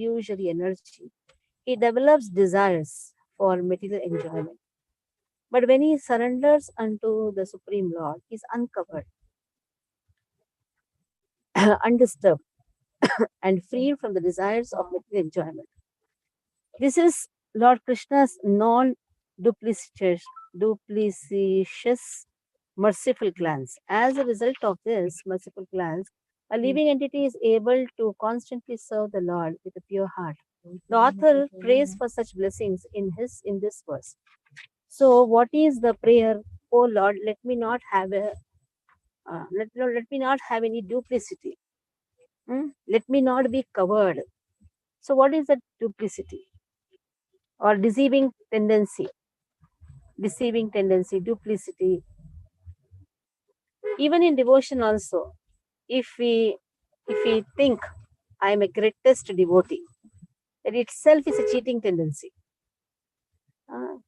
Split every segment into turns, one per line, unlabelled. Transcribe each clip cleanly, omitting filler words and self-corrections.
illusory energy, he develops desires for material enjoyment. But when he surrenders unto the Supreme Lord, he is uncovered, undisturbed, and freed from the desires of material enjoyment. This is Lord Krishna's duplicitious, merciful glance. As a result of this merciful glance, a living entity is able to constantly serve the Lord with a pure heart. The author prays for such blessings in this verse. So, what is the prayer? Oh Lord, let me not have let me not have any duplicity. Let me not be covered. So, what is the duplicity or deceiving tendency? Deceiving tendency, duplicity. Even in devotion, also, if we think I am a greatest devotee, that itself is a cheating tendency.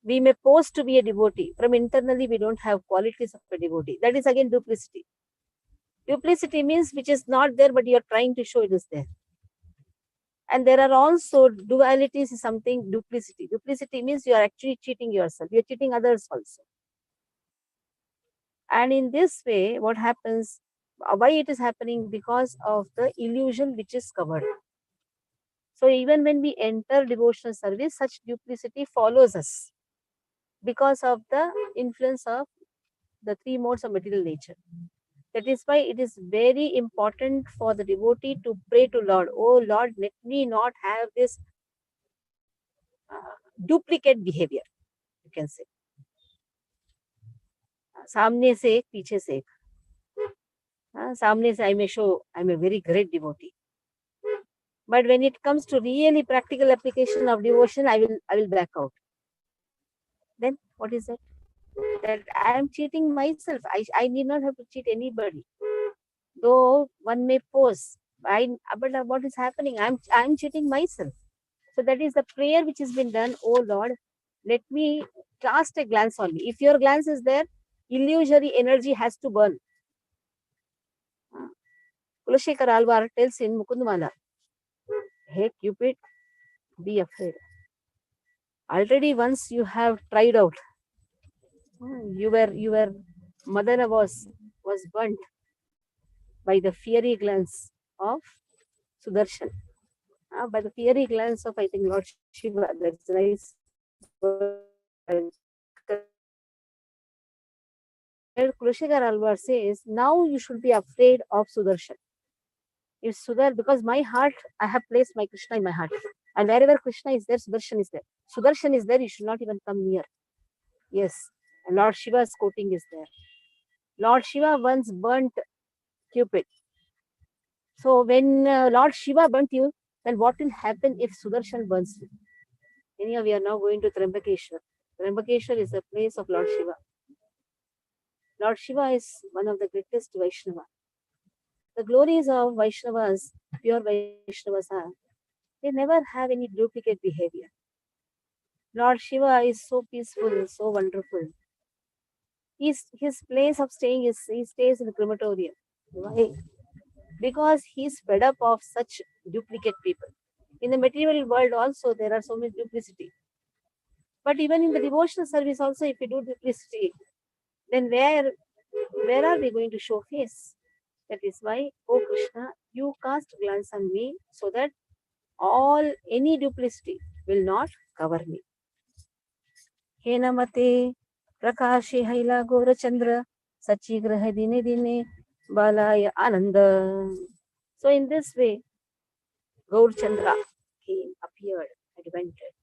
We may pose to be a devotee. From internally, we don't have qualities of a devotee. That is again duplicity. Duplicity means which is not there, but you are trying to show it is there. And there are also dualities, something duplicity. Duplicity means you are actually cheating yourself. You are cheating others also. And in this way, what happens, why it is happening? Because of the illusion which is covered. So even when we enter devotional service, such duplicity follows us because of the influence of the three modes of material nature. That is why it is very important for the devotee to pray to Lord. Oh Lord, let me not have this duplicate behavior, you can say. सामने से एक, पीछे से एक. सामने से I may show I am a very great devotee. But when it comes to really practical application of devotion, I will back out. Then what is it? That I am cheating myself. I need not have to cheat anybody. Though one may pose, but what is happening? I'm cheating myself. So that is the prayer which has been done. Oh Lord, let me cast a glance on me. If your glance is there, illusory energy has to burn. Kulashekar Alvar tells in Mukundmala, hey Cupid, be afraid. Already once you have tried out. Your Madana was burnt by the fiery glance of Sudarshan. By the fiery glance of, I think, Lord Shiva. That's a nice where Kulashekar Alvar says, now you should be afraid of Sudarshan. If because my heart, I have placed my Krishna in my heart. And wherever Krishna is there, Sudarshan is there. Sudarshan is there, you should not even come near. Yes. And Lord Shiva's quoting is there. Lord Shiva once burnt Cupid. So when Lord Shiva burnt you, then what will happen if Sudarshan burns you? Anyhow, we are now going to Trambakeshwar. Trambakeshwar is the place of Lord Shiva. Lord Shiva is one of the greatest Vaishnava. The glories of Vaishnavas, pure Vaishnavas are, they never have any duplicate behavior. Lord Shiva is so peaceful, so wonderful. His place of staying is, he stays in the crematorium. Why? Because he's fed up of such duplicate people. In the material world also, there are so much duplicity. But even in the devotional service also, if we do duplicity, then where are we going to show face? That is why, oh Krishna, you cast glance on me so that any duplicity will not cover me. He namate prakashi haila gora chandra sachi graha dine dine balaya ananda. So in this way, Gaur Chandra appeared, advented.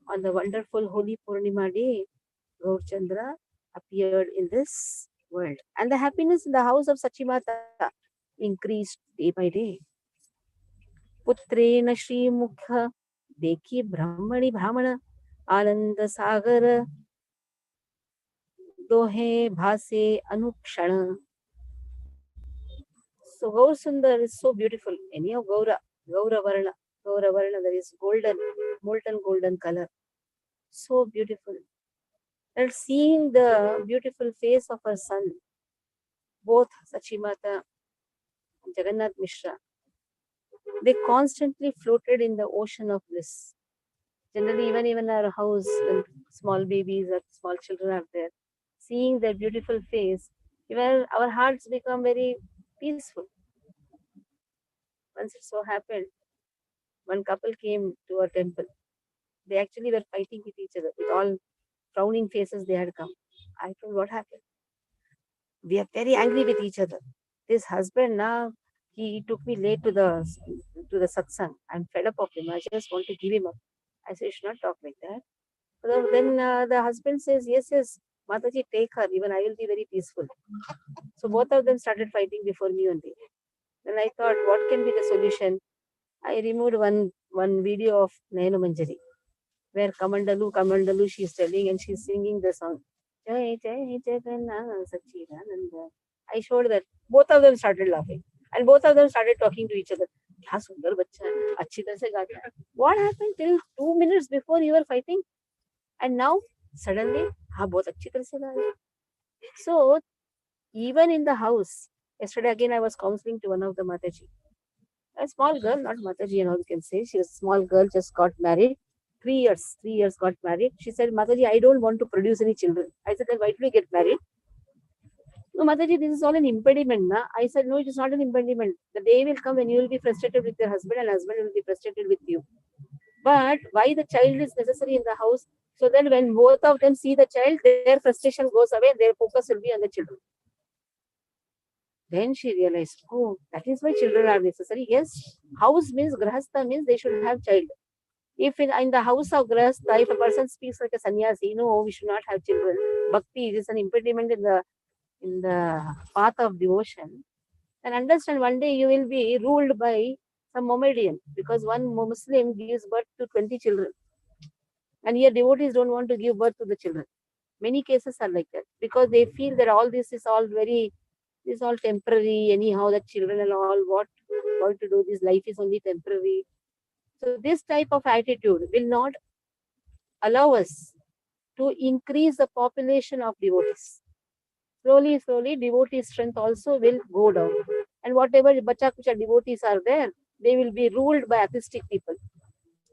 On the wonderful Holy Purnima day, Gaur Chandra appeared in this world. And the happiness in the house of Sachimata increased day by day. Putrena Shri Mukha Dekhi Brahmani Brahmana Ananda Sagar Dohe Bhase Anukshana. So Gaur Sundar is so beautiful. Anyhow, Gaura Varna, there is molten golden color. So beautiful. And seeing the beautiful face of her son, both Sachimata and Jagannath Mishra, They constantly floated in the ocean of bliss. Generally, even our house, when small babies or small children are there, seeing their beautiful face, even our hearts become very peaceful. Once it so happened, one couple came to our temple. They actually were fighting with each other. With all frowning faces, they had come. I told, what happened? We are very angry with each other. This husband now, he took me late to the satsang. I'm fed up of him. I just want to give him up. I said, you should not talk like that. So then the husband says, yes, yes, Mataji, take her. Even I will be very peaceful. So both of them started fighting before me only. Then I thought, what can be the solution? I removed one video of Nayana Manjari, where Kamandalu, she's telling and she's singing the song. Jai Jai Jagannath Sachidananda. I showed that. Both of them started laughing. And both of them started talking to each other. क्या सुंदर बच्चा है, अच्छी तरह से गाता है. What happened till 2 minutes before you were fighting? And now suddenly, हाँ बहुत अच्छी तरह से गा रहे. So even in the house, yesterday again I was counseling to one of the Mataji. A small girl, not Mataji and all you can say. She was a small girl, just got married. 3 years got married. She said, Mataji, I don't want to produce any children. I said, then why did we get married? No, Mataji, this is all an impediment. Na? I said, no, it is not an impediment. The day will come when you will be frustrated with your husband and husband will be frustrated with you. But why the child is necessary in the house? So then when both of them see the child, their frustration goes away, their focus will be on the children. Then she realized, oh, that is why children are necessary. Yes, house means grahastha means they should have child. If in the house of grahastha, if a person speaks like a sannyasi, no, we should not have children. Bhakti is an impediment in the path of devotion. And understand, one day you will be ruled by some Mohammedan, because one Muslim gives birth to 20 children. And here devotees don't want to give birth to the children. Many cases are like that because they feel that all this is all temporary. Anyhow, the children and all, what to do? This life is only temporary. So this type of attitude will not allow us to increase the population of devotees. Slowly, devotee strength also will go down. And whatever bacha kucha devotees are there, they will be ruled by atheistic people.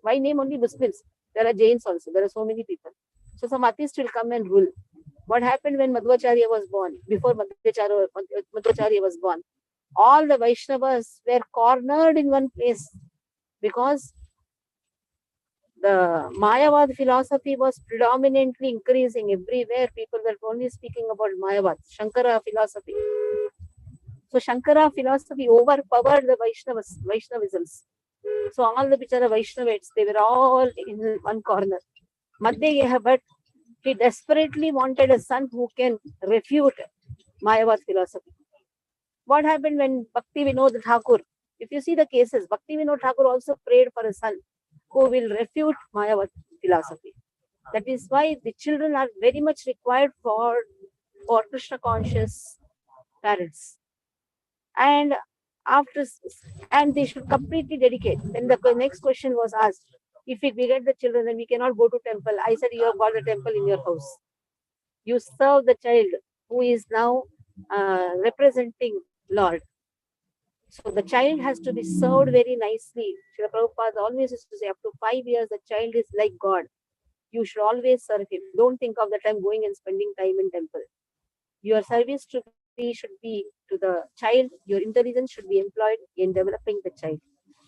Why name only Muslims? There are Jains also. There are so many people. So some atheists will come and rule. What happened when Madhvacharya was born? Before Madhvacharya was born, all the Vaishnavas were cornered in one place because the Mayavad philosophy was predominantly increasing everywhere. People were only speaking about Mayavad, Shankara philosophy. So Shankara philosophy overpowered the Vaishnavisms. So all the Bichara Vaishnavites, they were all in one corner. But he desperately wanted a son who can refute Mayavad philosophy. What happened when Bhakti Vinod Thakur? If you see the cases, Bhakti Vinod Thakur also prayed for a son who will refute Mayavad philosophy. That is why the children are very much required for Krishna conscious parents. And and they should completely dedicate. Then the next question was asked, if we get the children, then we cannot go to temple. I said, you have got a temple in your house. You serve the child who is now representing Lord. So the child has to be served very nicely. Srila Prabhupada always used to say, up to 5 years, the child is like God. You should always serve him. Don't think of the time going and spending time in temple. Your service should be to the child. Your intelligence should be employed in developing the child.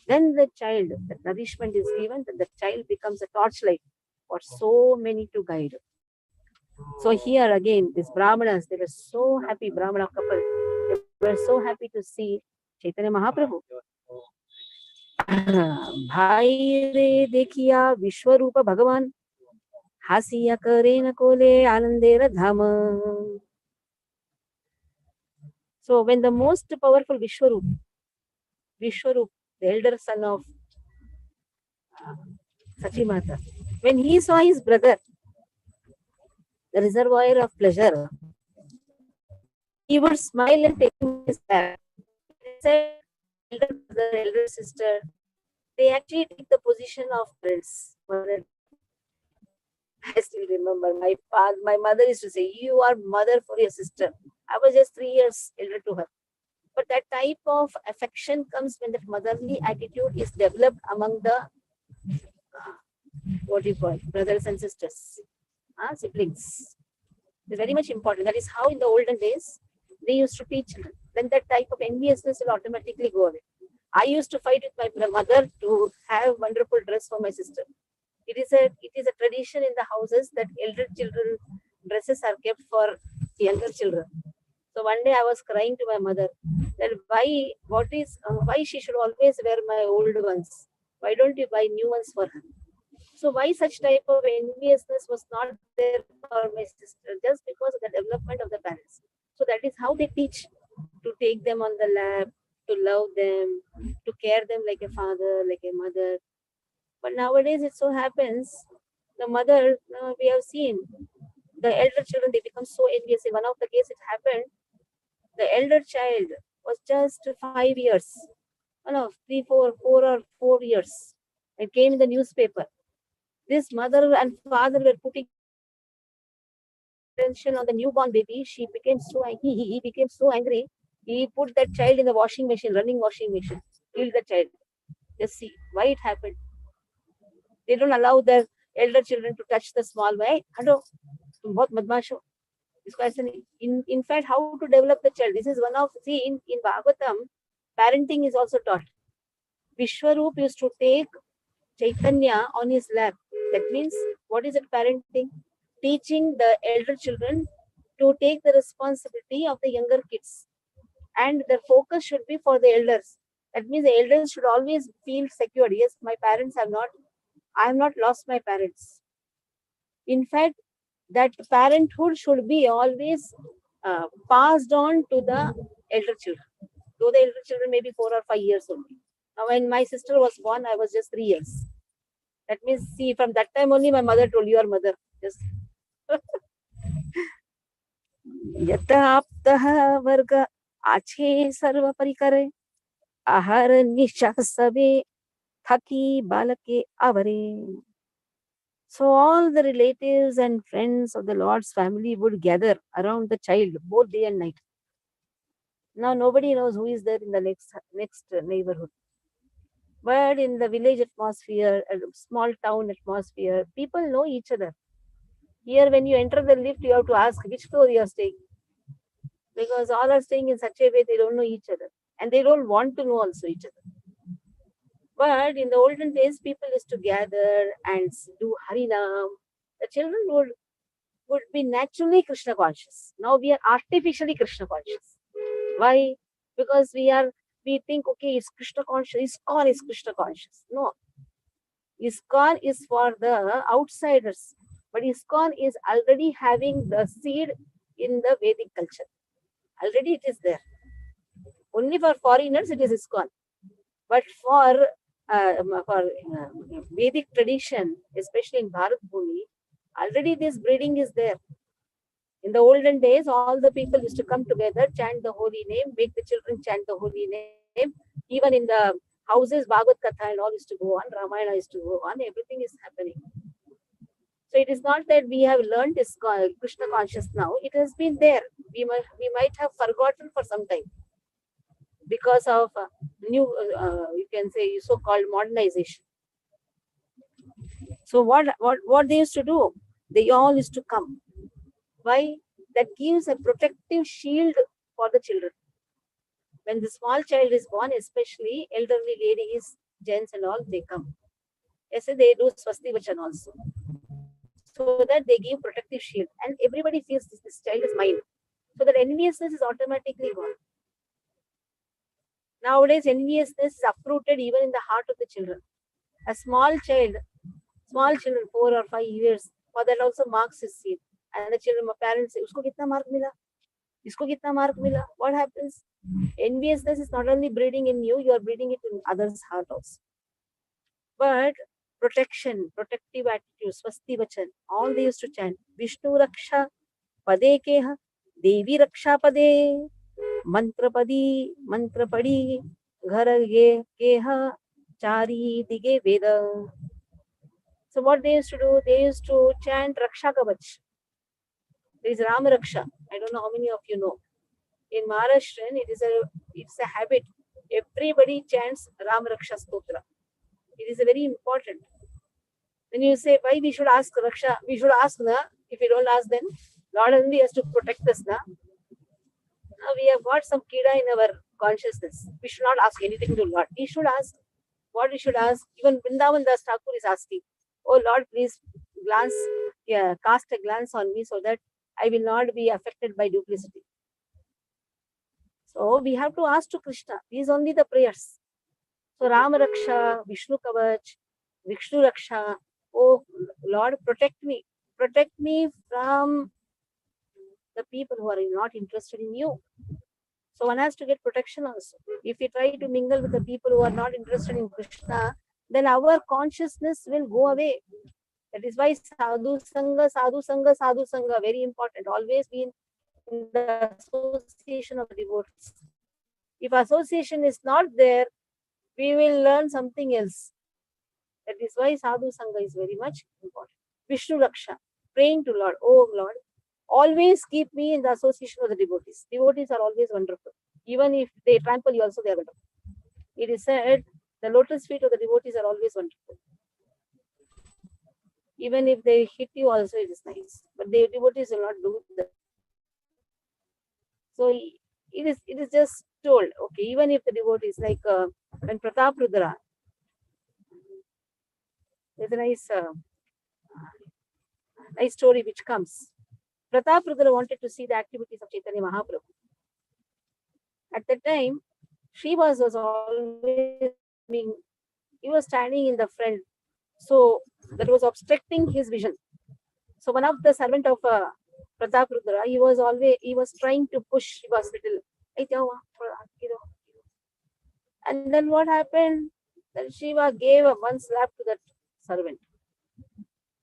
Then the child, the nourishment is given, that the child becomes a torchlight for so many to guide. So here again, these Brahmanas, they were so happy, Brahmana couple, they were so happy to see Chaitanya Mahaprabhu. भाई रे देखिया विश्वरूप भगवान हासिया करे न कोले आनंदेर धाम. So when the most powerful Vishwarup, the elder son of Sachimata, when he saw his brother, the reservoir of pleasure, he would smile and take him his back. He said, elder brother, elder sister, they actually take the position of parents. I still remember my mother used to say, you are mother for your sister. I was just 3 years elder to her. But that type of affection comes when that motherly attitude is developed among the what do you call brothers and sisters, siblings. It's very much important. That is how in the olden days they used to teach children. Then that type of enviousness will automatically go away. I used to fight with my mother to have wonderful dress for my sister. It is a tradition in the houses that elder children dresses are kept for younger children. So one day I was crying to my mother that why she should always wear my old ones. Why don't you buy new ones for her? So why such type of enviousness was not there for my sister just because of the development of the parents. So that is how they teach to take them on the lap, to love them, to care them like a father, like a mother. But nowadays it so happens the mother we have seen the elder children they become so envious. In one of the cases it happened, the elder child was just 5 years. Oh no, 4 or 4 years. It came in the newspaper. This mother and father were putting attention on the newborn baby. She became so angry. He became so angry. He put that child in the washing machine, running washing machine, killed the child. Just see why it happened. They don't allow their elder children to touch the small boy. Hello, तुम बहुत बदमाश हो. इसको ऐसे नहीं. In fact, how to develop the child. This is one of see in Bhagavatam, parenting is also taught. Vishwaroop used to take Chaitanya on his lap. That means, what is it parenting? Teaching the elder children to take the responsibility of the younger kids. And their focus should be for the elders. That means the elders should always feel secure. Yes, my parents I have not lost my parents. In fact, that parenthood should be always passed on to the elder children. Though the elder children may be 4 or 5 years old. Now, when my sister was born, I was just 3 years. That means, see, from that time only my mother told your mother. Just यताप्तः वर्ग आछे सर्व परिकरे आहार निशा सबे थकी बालके आवरे. So all the relatives and friends of the Lord's family would gather around the child both day and night. Now nobody knows who is there in the next neighborhood. But in the village atmosphere, a small town atmosphere, people know each other. Here, when you enter the lift, you have to ask which floor you are staying. Because all are staying in such a way they don't know each other. And they don't want to know also each other. But in the olden days, people used to gather and do Harinam. The children would be naturally Krishna conscious. Now we are artificially Krishna conscious. Why? Because we think, okay, it's Krishna conscious, ISKCON is Krishna conscious. No. ISKCON is for the outsiders. But ISKCON is already having the seed in the Vedic culture. Already it is there. Only for foreigners it is ISKCON. But for Vedic tradition, especially in Bharat Bhumi, already this breeding is there. In the olden days, all the people used to come together, chant the holy name, make the children chant the holy name. Even in the houses, Bhagavad Katha and all used to go on, Ramayana used to go on, everything is happening. So it is not that we have learned this Krishna conscious now. It has been there. We might have forgotten for some time because of new, you can say, so-called modernization. So what they used to do? They all used to come. Why? That gives a protective shield for the children. When the small child is born, especially elderly ladies, gents and all, they come. Yes, they do Swasti Vachan also. So that they give protective shield. And everybody feels this child is mine. So that enviousness is automatically gone. Nowadays, enviousness is uprooted even in the heart of the children. A small children, 4 or 5 years, for that also marks his seed. And the children, parents say, Usko kitna mark mila? Isko kitna mark mila? What happens? Enviousness is not only breeding in you, are breeding it in others' heart also. But protection, protective attitude, Swasti Vachan, all they used to chant. Vishnu Raksha Pade Keha, Devi Raksha Pade, Mantra Padi, Ghar Ge Keha, Chari Dige Veda. So what they used to do, they used to chant Raksha Kavach. There is Ram Raksha. I don't know how many of you know. In Maharashtrian, it's a habit. Everybody chants Ram Raksha Stotra. It is a very important. When you say why we should ask Raksha, we should ask na. If we don't ask, then Lord only has to protect us na. We have got some kida in our consciousness. We should not ask anything to Lord. We should ask what we should ask. Even Vrindavan Das Thakur is asking, "Oh Lord, please cast a glance on me so that I will not be affected by duplicity." So we have to ask to Krishna. These only the prayers. So Ram Raksha, Vishnu Kavach, Vishnu Raksha. Oh Lord, protect me. Protect me from the people who are not interested in you. So one has to get protection also. If we try to mingle with the people who are not interested in Krishna, then our consciousness will go away. That is why sadhu sangha, sadhu sangha, sadhu sangha, very important. Always be in the association of the devotees. If association is not there, we will learn something else. That is why sadhu sangha is very much important. Vishnu Raksha, praying to Lord, oh Lord, always keep me in the association of the devotees. Devotees are always wonderful. Even if they trample you also, they are wonderful. It is said, the lotus feet of the devotees are always wonderful. Even if they hit you also, it is nice. But the devotees will not do that. So it is just told, okay, even if the devotees, like when Pratap Rudra, there's a nice story which comes. Pratap Rudra wanted to see the activities of Chaitanya Mahaprabhu. At that time, Srivas was always, he was standing in the front. So that was obstructing his vision. So one of the servant of Pratap Rudra, he was trying to push Srivas little. And then what happened? Then Shiva gave one slap to that servant.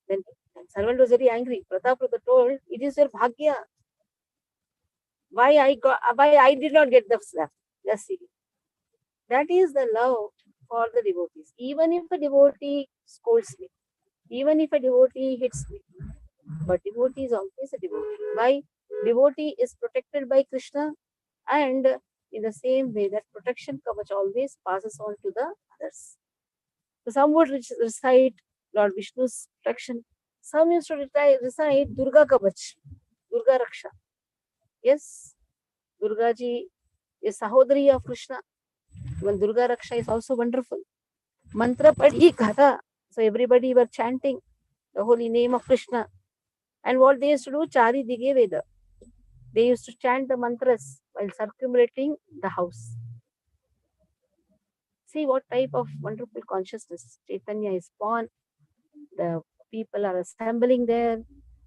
Then the servant was very angry. Pratap Rudra told, "It is your bhagya. Why I did not get the slap?" Just see. That is the love for the devotees. Even if a devotee scolds me, even if a devotee hits me, but devotee is always a devotee. Why? Devotee is protected by Krishna, and in the same way, that protection kavach always passes on to the others. So some would recite Lord Vishnu's protection. Some used to recite Durga Kavach, Durga Raksha. Yes, Durga ji is Sahodari of Krishna. Even Durga Raksha is also wonderful. Mantra Padhi Katha. So everybody were chanting the holy name of Krishna. And what they used to do, Chari Dige Veda. They used to chant the mantras while circumambulating the house. See what type of wonderful consciousness Chaitanya is born. The people are assembling there,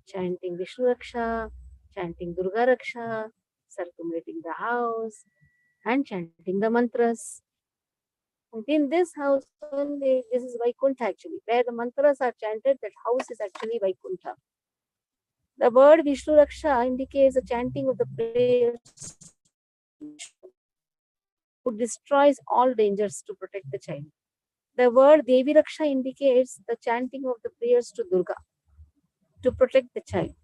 chanting Vishnu Raksha, chanting Durga Raksha, circumambulating the house, and chanting the mantras. And in this house only, this is Vaikuntha actually. Where the mantras are chanted, that house is actually Vaikuntha. The word Vishnu Raksha indicates the chanting of the prayers who destroys all dangers to protect the child. The word Devi Raksha indicates the chanting of the prayers to Durga to protect the child.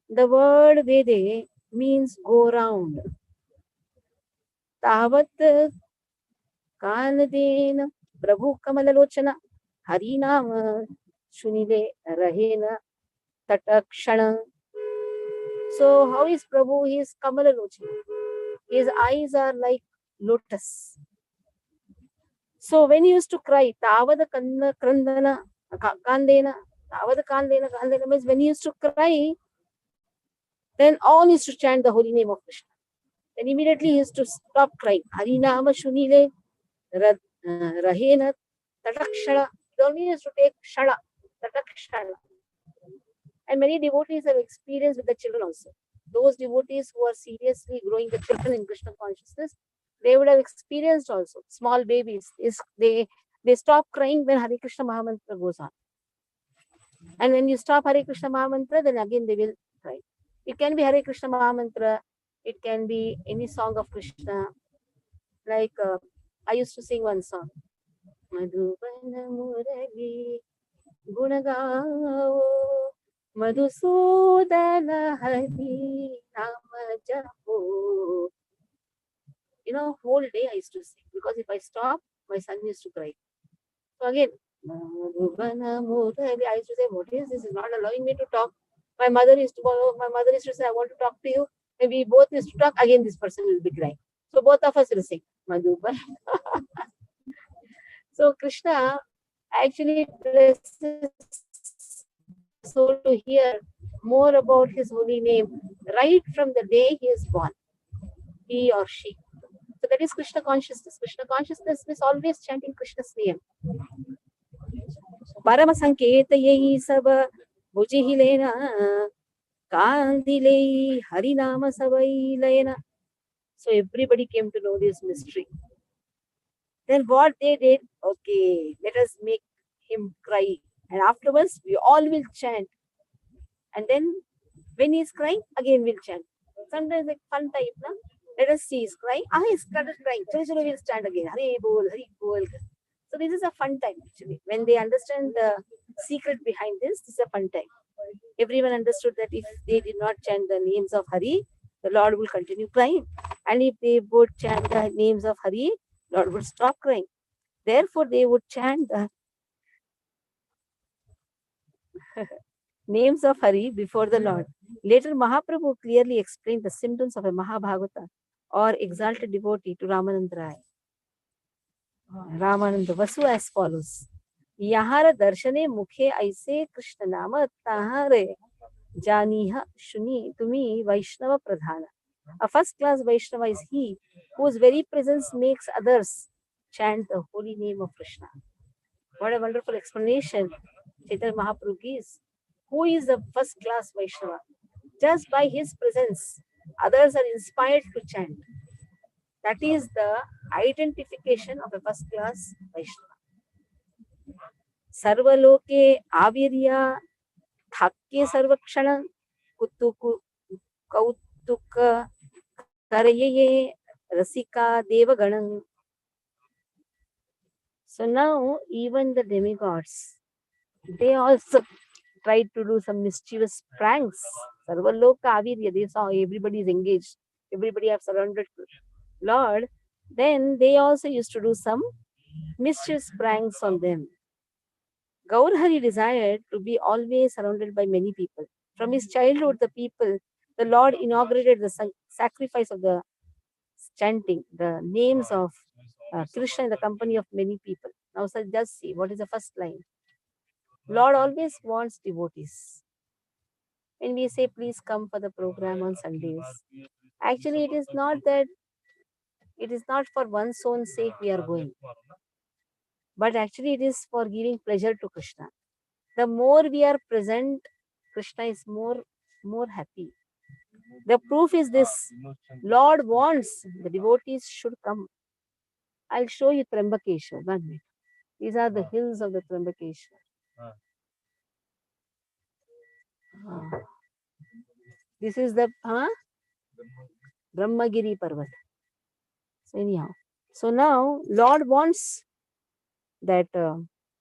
The word Vede means go round. Tavat Kanadena Prabhu Kamalalochana Harinama Shunile Rahena Tatakshana. So how is Prabhu? He is Kamalalochana. His eyes are like lotus. So when he used to cry, Tavada Kandana Kandena, Tavada Kandena means when he used to cry, then all used to chant the holy name of Krishna. Then immediately he used to stop crying. Harinama Shunile Rahena Tatakshana. He only used to take Shana, Tatakshana. And many devotees have experience with the children also. Those devotees who are seriously growing the children in Krishna consciousness, they would have experienced also. Small babies, they stop crying when Hare Krishna Mahamantra goes on. And when you stop Hare Krishna Mahamantra, then again they will cry. It can be Hare Krishna Mahamantra, it can be any song of Krishna. Like I used to sing one song. Madhubana Murali Gunagao Madhusudana Hari Nama Japo whole day I used to sing, because if I stop, my son used to cry. So again, I used to say, what is this? Is not allowing me to talk. My mother used to say, I want to talk to you. Maybe both used to talk. Again, this person will be crying. So both of us will sing. Madhuban. So Krishna actually blesses the soul to hear more about his holy name right from the day he is born, he or she. So that is Krishna consciousness. Krishna consciousness is always chanting Krishna's name. Parama Sanketa Saba Bujihilena Kandile Harinama Savai Lena. So everybody came to know this mystery. Then what they did, okay, let us make him cry. And afterwards, we all will chant. And then when he's crying, again we'll chant. Sometimes like fun type, na? Let us see, he's crying. Ah, he started crying. So we'll chant again. Hare bol, Hare bol. So this is a fun time actually. When they understand the secret behind this is a fun time. Everyone understood that if they did not chant the names of Hari, the Lord will continue crying. And if they would chant the names of Hari, Lord would stop crying. Therefore, they would chant the names of Hari before the Lord. Later, Mahaprabhu clearly explained the symptoms of a Mahabhagavata or exalted devotee to Ramananda Rai. Ramananda Vasu as follows. Yahara darshane mukhe aise Krishna nama tahare janiha shuni tumi Vaishnava pradhana. A first class Vaishnava is he whose very presence makes others chant the holy name of Krishna. What a wonderful explanation Chaitanya Mahaprabhu gives. Who is the first class Vaishnava? Just by his presence, others are inspired to chant. That is the identification of a first class Vaishnava. Sarvaloke avirya thakke sarvakshana kutuku kautuka karaye rasika devaganam. So now even the demigods, they also tried to do some mischievous pranks. Sarvaloka avirya, they saw everybody is engaged, everybody have surrounded Lord. Then they also used to do some mischievous pranks on them. Gaurhari desired to be always surrounded by many people. From his childhood, the Lord inaugurated the sacrifice of the chanting, the names of Krishna in the company of many people. Now, sir, just see what is the first line. Lord always wants devotees. When we say, please come for the program on Sundays, actually, it is not for one's own sake we are going, but actually, it is for giving pleasure to Krishna. The more we are present, Krishna is more happy. The proof is this. Lord wants the devotees should come. I'll show you Trambakeshwar. 1 minute. These are the hills of the Trambakeshwar. This is the Brahmagiri Parvat. So anyhow, so now Lord wants that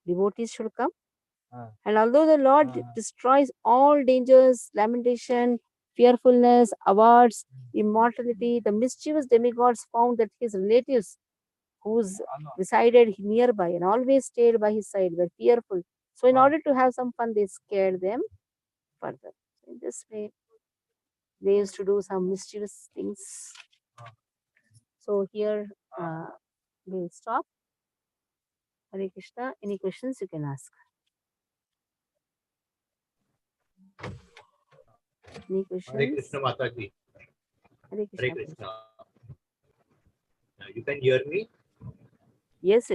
devotees should come. And although the Lord destroys all dangers, lamentation, fearfulness, awards, immortality, the mischievous demigods found that his relatives who resided nearby and always stayed by his side were fearful. So in order to have some fun, they scared them further. In this way, they used to do some mischievous things. So here we'll stop. Hare Krishna. Any questions you can ask. Any questions?
Hare Krishna Mataji.
Hare Krishna.
Hare Krishna. You can hear me?
Yes.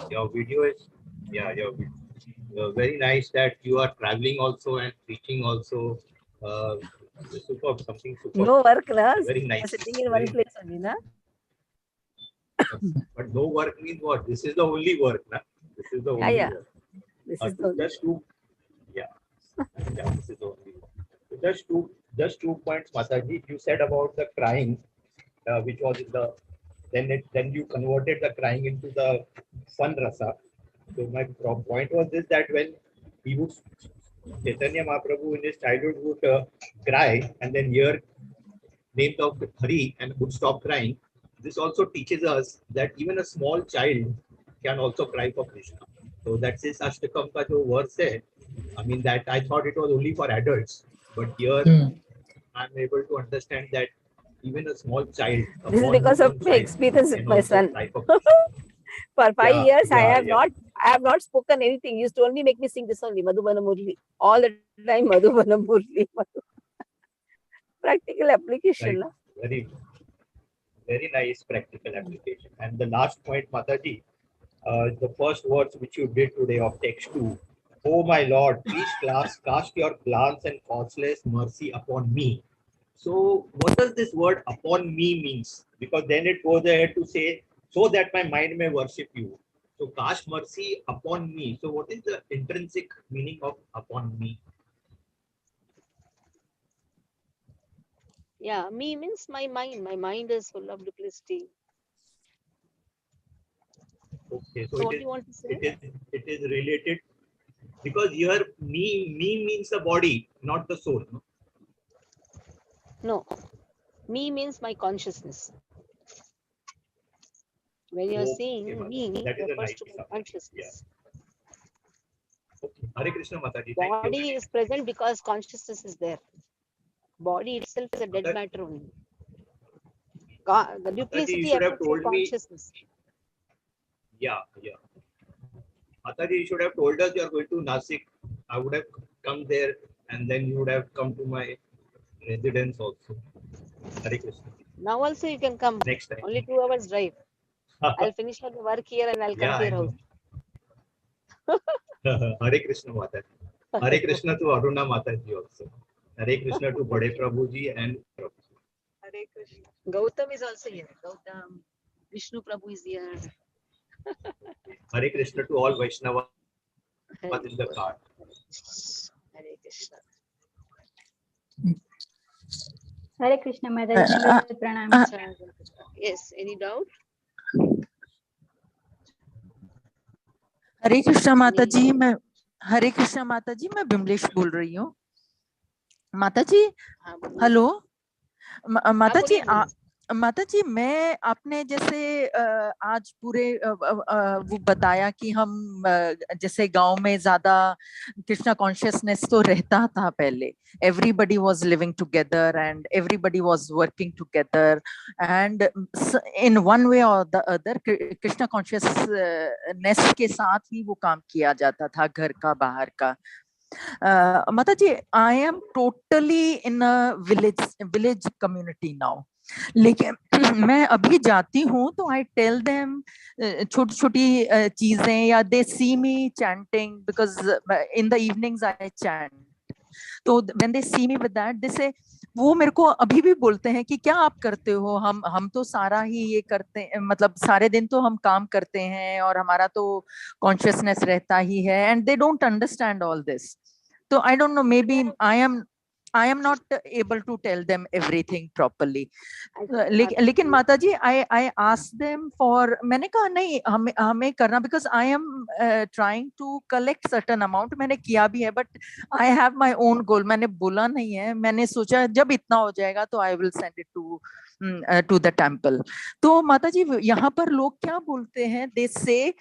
Your video is, you're very nice that you are traveling also and preaching also. Superb, something superb.
No work, na?
Very nice.
Sitting in one place only, na?
But no work means what? This is the only work, na? This is the only work.
This is the
this is the only work. Just two points, Mataji. You said about the crying, which was in the then you converted the crying into the fun rasa. So my point was this, that when he would, Chaitanya Mahaprabhu in his childhood would cry and then hear names of Hari and would stop crying. this also teaches us that even a small child can also cry for Krishna. So that is Ashtakam ka jo verse hai, I mean that I thought it was only for adults, but here I'm able to understand that even a small child, a
This is
born
because of
Muslim
my
child,
experience with
can
my
also
son.
cry for Krishna.
For 5 years,
Yeah, yeah.
I have not spoken anything. He used to only make me sing this only, Madhubana Murli. All the time, Madhubana Murli. Practical application.
Right.
Na?
Very, very nice practical application. And the last point, Mataji, the first words which you did today of text 2. Oh my Lord, please cast your glance and causeless mercy upon me. So what does this word upon me means? Because then it goes ahead to say, so that my mind may worship you. So cast mercy upon me. So what is the intrinsic meaning of upon me?
Yeah, me means my mind. My mind is full of duplicity.
Okay, so
So what do you want to say?
it is related because here me means the body, not the soul. No?
No, me means my consciousness. When you're
Okay,
saying
Mataji.
me,
That is a
refers
nice
to my
summary. Yeah.
consciousness.
Okay. Hare Krishna Mataji. Thank you.
Body is present because consciousness is there. Body itself is a dead
Mata-
matter only. The
Mataji, you
duplicity
should have
affects your
told me.
consciousness.
Yeah, yeah. Mataji, you should have told us you are going to Nasik. I would have come there and then you would have come to my residence also. Hare Krishna.
Now also you can come.
Next time.
Only 2 hours drive. I'll finish my work here and I'll come
Yeah,
to
I
your house.
know. Hare Krishna Mataji. Hare Krishna to Aruna Mataji also. Hare Krishna to Bade Prabhuji and Prabhu.
Hare Krishna. Gautam is also here. Gautam. Vishnu Prabhu is here.
Hare Krishna to all Vaishnavas in the car.
Hare Krishna.
Hare Krishna Mataji, Dandavat Pranam.
Yes, any doubt?
हरे कृष्णा माता जी मैं हरे कृष्णा माता जी मैं बिमलेश बोल रही हूँ माता जी hello माता जी माता जी मैं आपने जैसे आज पूरे वो बताया कि हम जैसे गांव में ज्यादा कृष्णा कॉन्शियसनेस तो रहता था पहले everybody was living together and everybody was working together and in one way or the other Krishna consciousness के साथ ही वो काम किया जाता था घर का बाहर का माता जी I am totally in a village community now लेकिन मैं अभी जाती हूँ तो आई टेल देम छोटी छोटी चीजें या they see me chanting because in the evenings I chant तो when they see me with that they say वो मेरे को अभी भी बोलते हैं कि क्या आप करते हो हम तो सारा ही ये करते हैं मतलब सारे दिन तो हम काम करते हैं और हमारा तो कॉन्शियसनेस रहता ही है and they don't understand all this तो I don't know maybe I am not able to tell them everything properly. लेकिन माता जी I asked them for मैंने कहा नहीं हमें करना because I am trying to collect certain amount मैंने किया भी है but I have my own goal मैंने बोला नहीं है मैंने सोचा जब इतना हो जाएगा तो I will send it to the temple. तो माता जी यहाँ पर लोग क्या बोलते हैं they say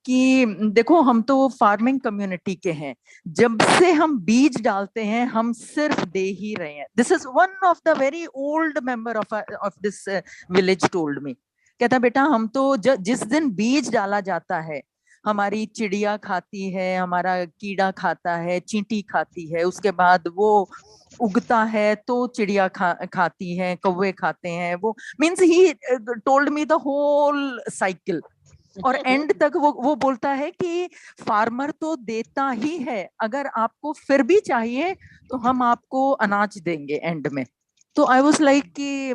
कि देखो हम तो फार्मिंग कम्युनिटी के हैं जब से हम बीज डालते हैं हम सिर्फ दे ही रहे हैं this is one of the very old member of this village told me कहता बेटा हम तो जिस दिन बीज डाला जाता है हमारी चिड़िया खाती है हमारा कीड़ा खाता है चींटी खाती है उसके बाद वो उगता है तो चिड़िया खाती है कौवे खाते हैं वो means he told me the whole cycle और एंड तक वो बोलता है कि फार्मर तो देता ही है अगर आपको फिर भी चाहिए तो हम आपको अनाज देंगे एंड में तो आई वाज लाइक कि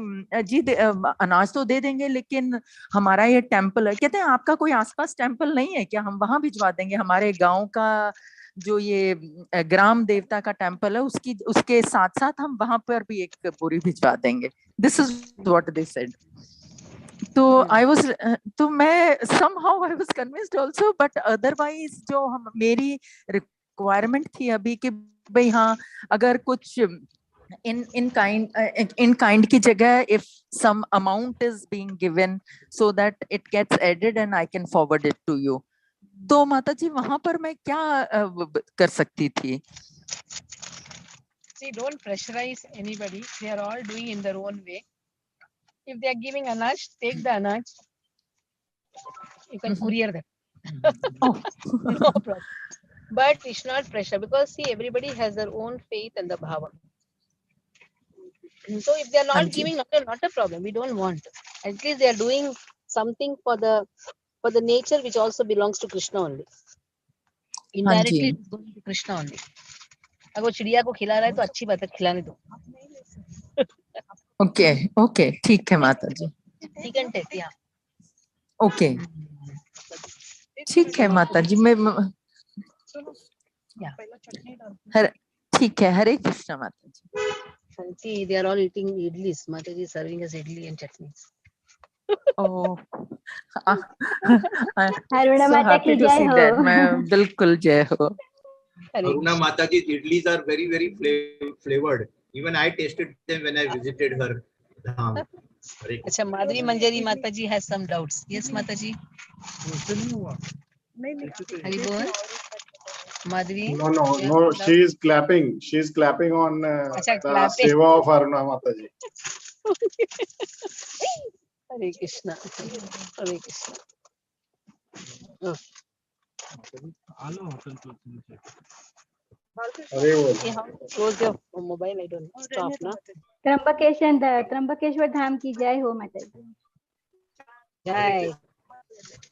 जी अनाज तो दे देंगे लेकिन हमारा ये टेम्पल है कहते हैं आपका कोई आसपास टेम्पल नहीं है क्या हम वहां भिजवा देंगे हमारे गांव का जो ये ग्राम देवता का टेम्पल है उसके साथ साथ हम वहां पर भी एक बोरी भिजवा देंगे this is what they said तो आई वाज तो मैं somehow I was convinced also but otherwise जो हम मेरी रिक्वायरमेंट थी अभी कि भाई हाँ अगर कुछ in kind की जगह if some amount is being given so that it gets added and I can forward it to you. तो माता जी वहां पर मैं क्या कर सकती थी?
See, don't pressurize anybody. They are all doing in their own way. If they are giving anaj, take the anaj. You can courier them.
Oh.
No problem. But it's not pressure because see, everybody has their own faith and the bhava. So if they are not
Hanji.
giving, not a problem. We don't want. At least they are doing something for the nature which also belongs to Krishna only. Indirectly,
Hanji.
it's going to Krishna only. अगर वो चिड़िया को खिला रहा है तो अच्छी बात है, खिलाने दो.
Okay, okay, ठीक है माता जी.
He can take, yeah.
Okay. ठीक है माता जी. मैं
Yeah.
ठीक है. हरे कृष्णा माता जी.
See, they are all eating idlis. Mataji is serving us idli and chutneys.
Oh,
Aruna
so
माता
happy
की
to
जय
see
हो.
that. मैं बिल्कुल जय हो.
Aruna Mataji's idlis are very, very flavored. Even I tasted them when I visited her dham.
अच्छा, माधुरी मंजरी माताजी has some doubts. Yes, माताजी. हरि बोल. माधुरी.
No. She is clapping. She is clapping on
अच्छा,
the
clapping.
seva of Aruna Mataji.
Hare Krishna. Hare Krishna.
Hare Bol.
Okay, how to close your mobile? I don't know. Stop, na?
Trimbakeshwar धाम की जय हो माता जी.
Jai.